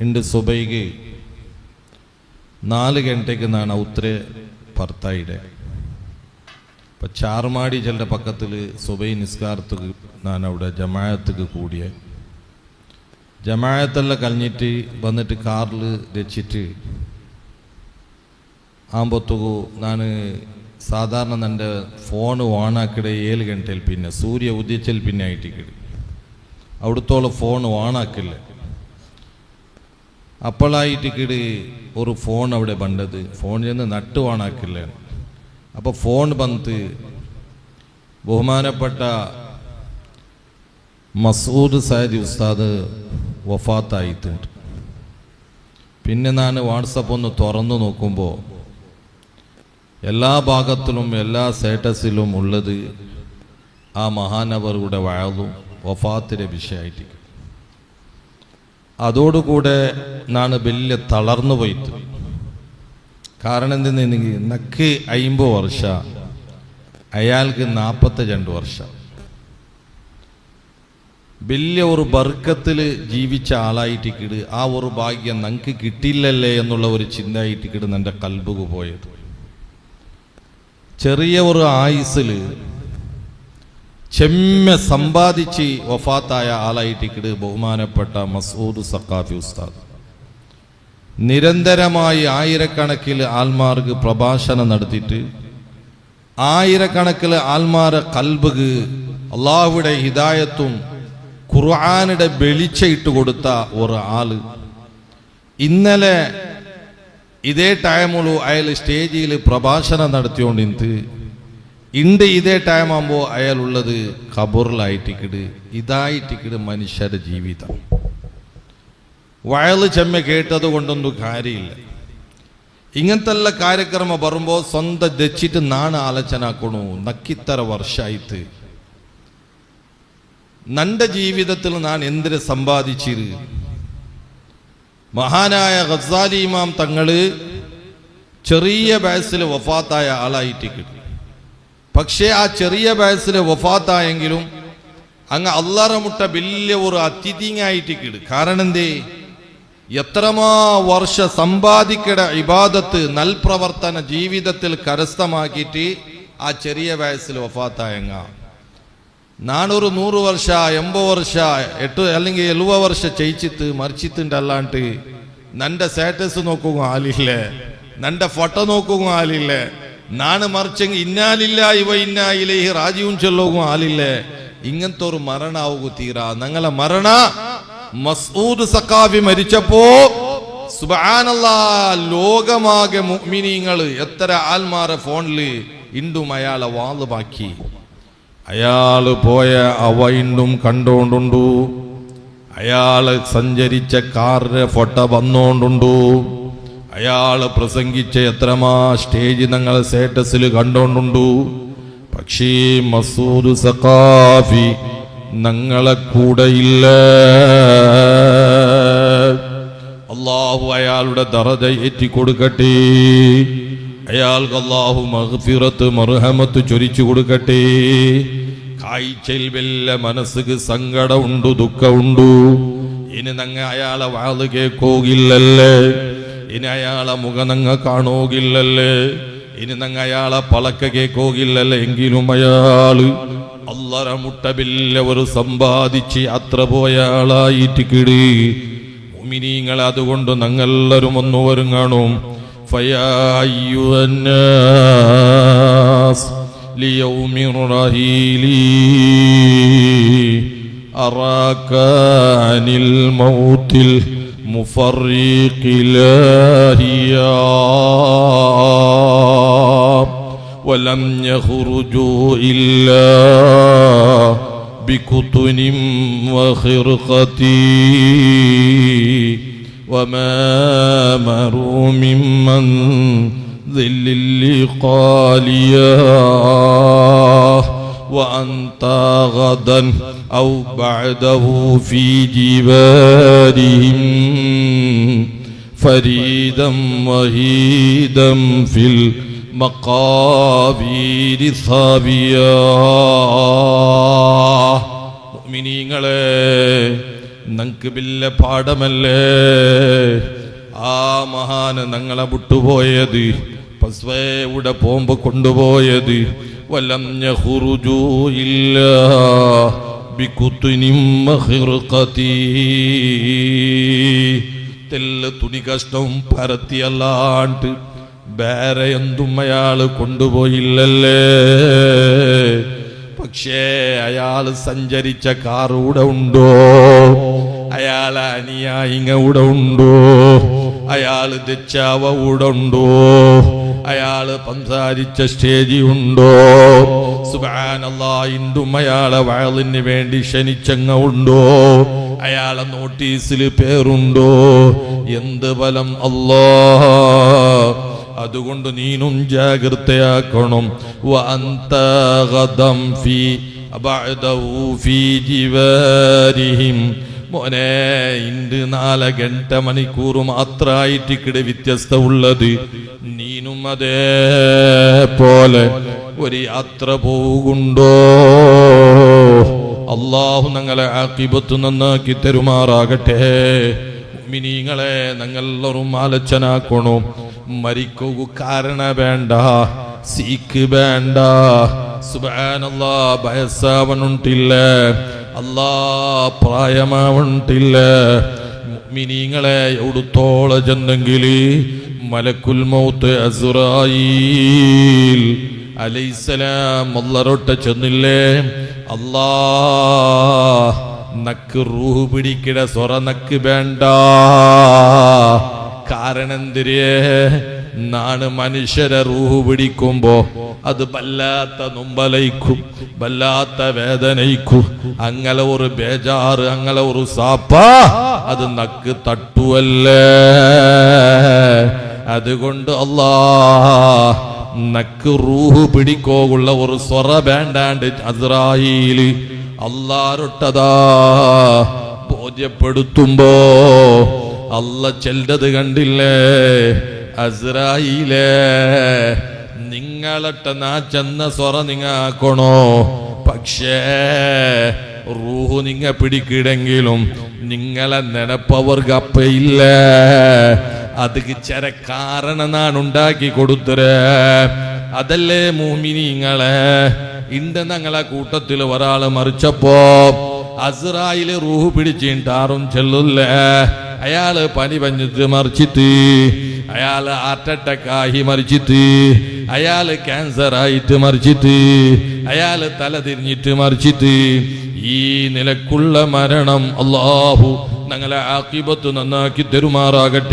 ಇಂದು ಸುಬೈಗೆ 4 ಗಂಟೆಗೆ ನಾನು ಔತ್ರೆ ಬರ್ತಾ ಇದ್ದೆ. അപ്പം ചാർമാടി ചെല്ലുടെ പക്കത്തിൽ സുബൈ നിസ്കാരത്തുക്ക് ഞാൻ അവിടെ ജമാഅത്തുക്ക് കൂടിയ ജമാഅത്തെല്ലാം കഴിഞ്ഞിട്ട് വന്നിട്ട് കാറിൽ രച്ചിട്ട് ആകുമ്പോഴത്തേക്കു ഞാൻ സാധാരണ എൻ്റെ ഫോൺ ഓണാക്കിടെ 7 ഗಂಟೆയിൽ പിന്നെ സൂര്യ ഉദിച്ചൽ പിന്നെ ആയിട്ടിക്കിട് അവിടുത്തോളം ഫോൺ ഓണാക്കില്ല. അപ്പോഴായിട്ടിക്കിട് ഒരു ഫോൺ അവിടെ ബണ്ടത് ഫോൺ ചെന്ന് നട്ട് ഓണാക്കില്ല. അപ്പോൾ ഫോൺ ಬಂತು ബഹുമാനപ്പെട്ട മസൂദ് സൈദി ഉസ്താദ് വഫാത്തായിട്ടുണ്ട്. പിന്നെ ഞാൻ വാട്സപ്പ് ഒന്ന് തുറന്നു നോക്കുമ്പോൾ എല്ലാ ഭാഗത്തിലും എല്ലാ സ്റ്റാറ്റസിലും ഉള്ളത് ആ മഹാനവറുടെ വഅദും വഫാത്തിൻ്റെ വിഷയമായിട്ട്. അതോടുകൂടെ ഞാൻ വലിയ തളർന്നു പോയിട്ട്. കാരണം എന്തെന്ന് എനിക്ക് നക്ക് 50 വർഷം, അയാൾക്ക് 42 വർഷം. വലിയ ഒരു ബർക്കത്തിൽ ജീവിച്ച ആളായിട്ടിക്കിട് ആ ഒരു ഭാഗ്യം നമുക്ക് കിട്ടില്ലല്ലേ എന്നുള്ള ഒരു ചിന്തയായിട്ടിക്കിട് എൻ്റെ കൽബുക്ക് പോയത്. ചെറിയ ഒരു ആയുസ്സിൽ ചെമ്മ സമ്പാദിച്ച് വഫാത്തായ ആളായിട്ടിക്കിട് ബഹുമാനപ്പെട്ട മസൂദ് സഖാഫി ഉസ്താദ് നിരന്തരമായി ആയിരക്കണക്കിൽ ആൽമാർക്ക് പ്രഭാഷണം നടത്തിയിട്ട് ആയിരക്കണക്കിൽ ആൽമാരെ കൽബുക്ക് അള്ളാഹുവിടെ ഹിദായത്തും ഖുർആനുടെ വെളിച്ചയിട്ട് കൊടുത്ത ഒരു ആള്. ഇന്നലെ ഇതേ ടൈമുള്ളൂ അയാൾ സ്റ്റേജിൽ പ്രഭാഷണം നടത്തിക്കൊണ്ടിരുന്നത്. ഇണ്ട് ഇതേ ടൈമാകുമ്പോൾ അയാളുള്ളത് ഖബറിലായിട്ടിക്കിട്. ഇതായിട്ടിക്കിട് മനുഷ്യരുടെ ജീവിതം. വയല് ചെമ്മ കേട്ടത് കൊണ്ടൊന്നും കാര്യമില്ല. ഇങ്ങനത്തെല്ല കാര്യക്രമം വരുമ്പോൾ സ്വന്തം ദച്ചിട്ട് നാണ് ആലോചനാക്കണു. നക്കിത്തര വർഷമായിട്ട് നന്റെ ജീവിതത്തിൽ ഞാൻ എന്തിനെ സമ്പാദിച്ചിരു. മഹാനായ ഗസാലി ഇമാം തങ്ങള് ചെറിയ വയസ്സിൽ വഫാത്തായ ആളായിട്ട്. പക്ഷേ ആ ചെറിയ വയസ്സിൽ വഫാത്തായെങ്കിലും അങ്ങ് അള്ളാഹ് മുട്ട വലിയ ഒരു അതിഥിയായിട്ട്. കാരണം എന്തേ, എത്രമാ വർഷ സമ്പാദിക്കട ഇബാദത്ത് നൽപ്രവർത്തന ജീവിതത്തിൽ കരസ്ഥമാക്കിയിട്ട് ആ ചെറിയ വയസ്സിൽ വഫാത്തായങ്ങ. നാനൊരു 100 വർഷ 80 വർഷ 8 അല്ലെങ്കിൽ 70 വർഷ ചെയ്യിച്ചിട്ട് മരിച്ചിട്ടുണ്ട്. അല്ലാണ്ട് നന്റെ സ്റ്റാറ്റസ് നോക്കുക ആളില്ലേ, നന്റെ ഫോട്ടോ നോക്കുക ആളില്ലേ, നാണ് മറിച്ചെങ്കിൽ ഇന്നാലില്ലാഹി വ ഇന്നാ ഇലൈഹി റാജിഊൻ ചൊല്ലുക ആളില്ലേ. ഇങ്ങനത്തെ ഒരു മരണാവുക തീരാ. ഞങ്ങളെ മരണ മസൂദ് സഖാഫി മരിച്ചപ്പോ സുബ്ഹാനല്ലാഹ് ലോകമാകെ മുഅ്മിനീങ്ങള് എത്ര ആൽമാരെ ഫോണില് ഇണ്ടും അയാളെ വാള് ബാക്കി. അയാള് പോയ അവ ഇണ്ടും കണ്ടോണ്ടുണ്ടു. അയാള് സഞ്ചരിച്ച കാറിന്റെ ഫോട്ടോ വന്നോണ്ടുണ്ടു. അയാള് പ്രസംഗിച്ച എത്രമാ സ്റ്റേജ് ഞങ്ങളെ സ്റ്റാറ്റസിൽ കണ്ടോണ്ടുണ്ടു. പക്ഷേ മസൂദ് സഖാഫി ഞങ്ങളെ കൂടെയില്ല. അല്ലാഹു അയാളുടെ ദറജ ഏറ്റിക്കൊടുക്കട്ടെ. അയാൾക്ക് അല്ലാഹു മഗ്ഫിറത്ത് മർഹമത്ത് ചൊരിച്ചു കൊടുക്കട്ടെ. കാഴ്ചയിൽ വല്ല മനസ്സിക്ക് സങ്കടമുണ്ട്, ദുഃഖമുണ്ട്. ഇനി നങ്ങ അയാളെ വാള് കേൾക്കോകില്ലല്ലേ, ഇനി അയാളെ മുഖം നങ്ങ കാണോകില്ലല്ലേ, ഇനി നങ്ങ അയാളെ പളക്ക കേൾക്കോകില്ലല്ലേ. എങ്കിലും അയാള് അല്ലാഹ് മുട്ട വലിയ ഒരു സമ്പാദിച്ച് അത്ര പോയ ആളായിട്ട് കിടി. മുഅ്മിനീങ്ങൾ അതുകൊണ്ട് ഞങ്ങളെല്ലാവരും ഒന്നുവരും കാണും. ഫയാ അയ്യുഹന്നാസ് ലിയൗമി റഹീലി അറാകാനിൽ മൗതിൽ മുഫർരിഖി ലാഹിയാ വലം യഖ്റുജു ഇല്ലാ ബികുതുൻ വഖിർഖതി വമാ മറൂ മിമ്മൻ ദില്ലിൽ ഖാലിയാ وأنت غدا أو بعده في جبالهم فريدا وهيدا في المقابر ثابيا. മുഅ്മിനീങ്ങളെ, ഞങ്ങൾക്ക് വലിയ പാഠമല്ലേ ആ മഹാന് ഞങ്ങളെ വിട്ടുപോയത്, പസ്വയുടെ പോകുമ്പോ കൊണ്ടുപോയത്. വലം യഖ്റുജൂ ഇല്ലാ ബികുത്നിം മഖ്റഖതി, തെല്ല തുണി കഷ്ടവും പരത്തിയല്ലാണ്ട് വേറെ എന്തും അയാള് കൊണ്ടുപോയില്ലല്ലേ. പക്ഷേ അയാൾ സഞ്ചരിച്ച കാർ ഇവിടെ ഉണ്ടോ? അയാളെ അനുയായിങ്ങ ഇവിടെ ഉണ്ടോ? അയാള് ദച്ചാവ ഇവിടെ ഉണ്ടോ? അയാള് സംസാരിച്ച സ്റ്റേജി ഉണ്ടോ? സുബ്ഹാനല്ലാഹ്, ഇന്നും അയാളെ വഅലിന് വേണ്ടി ക്ഷണിച്ചങ്ങ ഉണ്ടോ? അയാളെ നോട്ടീസിൽ പേരുണ്ടോ? എന്ത് ബലം അല്ലാഹ്. അതുകൊണ്ട് നീനും ജാഗ്രതയാക്കണം. വഅന്ത ഗദം ഫീ ബഅദഹു ഫീ ജിവാരിഹിം, മോനെ ഇണ്ട് 4 മണിക്കൂർ മാത്രമായിട്ട് ഇവിടെ വ്യത്യസ്ത ഉള്ളത്. നീനും അതേപോലെ ഒരു യാത്ര പോകുണ്ടോ? അല്ലാഹു ഞങ്ങളെ ആഖിബത്ത് നന്നാക്കി തരുമാറാകട്ടെ. മുഅ്മിനീങ്ങളെ ഞങ്ങളെല്ലാവരും ആലോചനാക്കണം. മരിക്കൂ കാരണ വേണ്ട, സീക്ക് വേണ്ട. സുബ്ഹാനല്ലാഹ്, വയസ്സാവണുണ്ടില്ല, അല്ലാ പ്രായമാവണ്ടില്ല. മുഅ്മിനീങ്ങളെ എവിടുത്തോളം ചെന്നെങ്കിൽ മലക്കുൽ മൗത്ത് അസ്റായീൽ അലൈഹിസ്സലാം അല്ലാഹുറോട്ട ചെന്നില്ലേ? അല്ലാ നക്ക് റൂഹ് പിടിക്കിട സ്വറ നക്ക് വേണ്ട. കാരണം എന്തിരേ? നാണ് മനുഷ്യരെ റൂഹ് പിടിക്കുമ്പോ അത് വല്ലാത്ത നൊമ്പലയിക്കും, വല്ലാത്ത വേദനയിക്കും. അങ്ങനെ ഒരു ബേജാറ്, അങ്ങനെ ഒരു സാപ്പ അത് നക്ക് തട്ടുവല്ലേ. അതുകൊണ്ട് അല്ലാ നക്ക് റൂഹ് പിടിക്കോകുള്ള ഒരു സ്വറ വേണ്ടാണ്ട് അസ്റായീല് അല്ലാഹുറോട്ടതാ ബോധ്യപ്പെടുത്തുമ്പോ അല്ല ചെല്ലത് കണ്ടില്ലേ? അസ്റായീലേ, നിങ്ങളട്ട നാ ചെന്ന സ്വറ നിങ്ങ ആക്കണോ? പക്ഷേ റൂഹ് നിങ്ങ പിടിക്കിടെങ്കിലും നിങ്ങളെ നെനപ്പവർക്ക് അപ്പയില്ല. അത് ചില കാരണം നാൻ ഉണ്ടാക്കി കൊടുത്തരേ. അതല്ലേ മുഅ്മിനീങ്ങളെ, ഇണ്ട് ഞങ്ങളെ കൂട്ടത്തിൽ ഒരാള് മരിച്ചപ്പോ അസ്റായീല് റൂഹ് പിടിച്ചിട്ടാറും ചെല്ലില്ലേ. അയാള് പനി പഞ്ഞിട്ട് മറിച്ചിട്ട്, അയാള് ഹാർട്ട് അറ്റാക്ക് ആയി മറിച്ചിട്ട്, അയാള് ക്യാൻസർ ആയിട്ട് മറിച്ചിട്ട്, അയാള് തല തിരിഞ്ഞിട്ട് മറിച്ചിട്ട്. ഈ നിലക്കുള്ള മരണം അല്ലാഹു ഞങ്ങളെ ആഖിബത്ത് നന്നാക്കി തരുമാറാകട്ടെ.